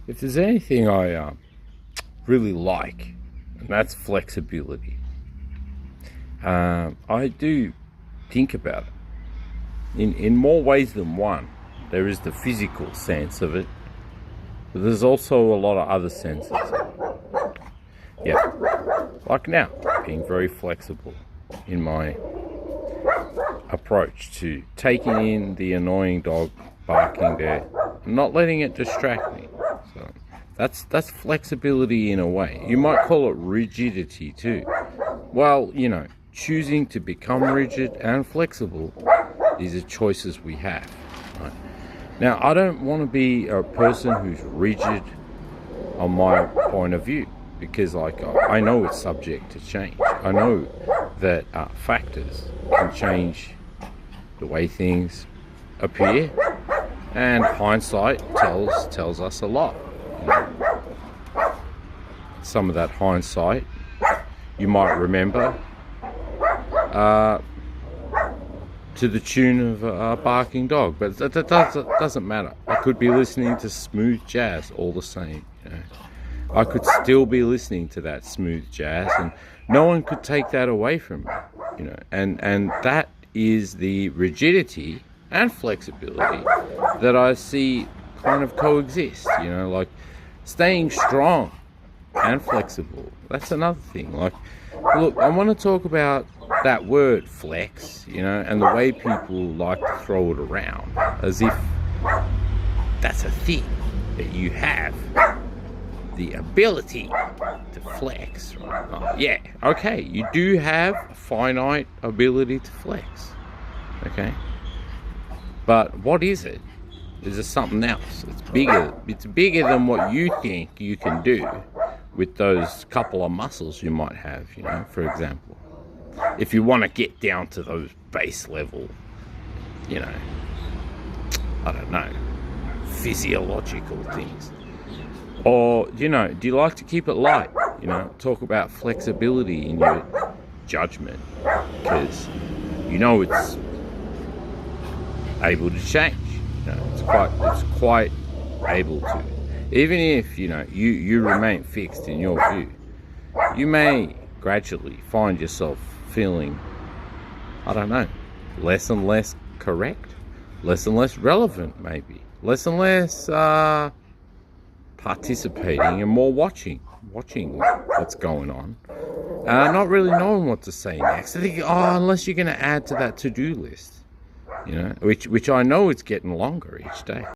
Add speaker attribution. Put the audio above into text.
Speaker 1: If there's anything I really like, and that's flexibility, I do think about it in more ways than one. There is the physical sense of it, but there's also a lot of other senses. Yeah, like now, being very flexible in my approach to taking in the annoying dog barking there, and not letting it distract me. So that's flexibility in a way. You might call it rigidity too. Well, choosing to become rigid and flexible, these are choices we have. Right? Now, I don't want to be a person who's rigid on my point of view, because I know it's subject to change. I know that factors can change the way things appear, and hindsight tells us a lot. Some of that hindsight you might remember to the tune of a barking dog, but that doesn't matter. I could be listening to smooth jazz all the same. I could still be listening to that smooth jazz, and no one could take that away from me. And that is the rigidity and flexibility that I see kind of coexist. Like staying strong and flexible. That's another thing. Look, I want to talk about that word flex, and the way people like to throw it around as if that's a thing that you have the ability to flex. Right? Oh, yeah, okay, you do have a finite ability to flex. Okay, but what is it? Is there something else? It's bigger than what you think you can do with those couple of muscles you might have, for example. If you want to get down to those base level, I don't know, physiological things. Or, do you like to keep it light? Talk about flexibility in your judgment, because it's able to change. It's quite able to. Even if you remain fixed in your view, you may gradually find yourself feeling, I don't know, less and less correct, less and less relevant, maybe less and less participating and more watching what's going on, not really knowing what to say next. I think, unless you're going to add to that to-do list, which I know it's getting longer each day.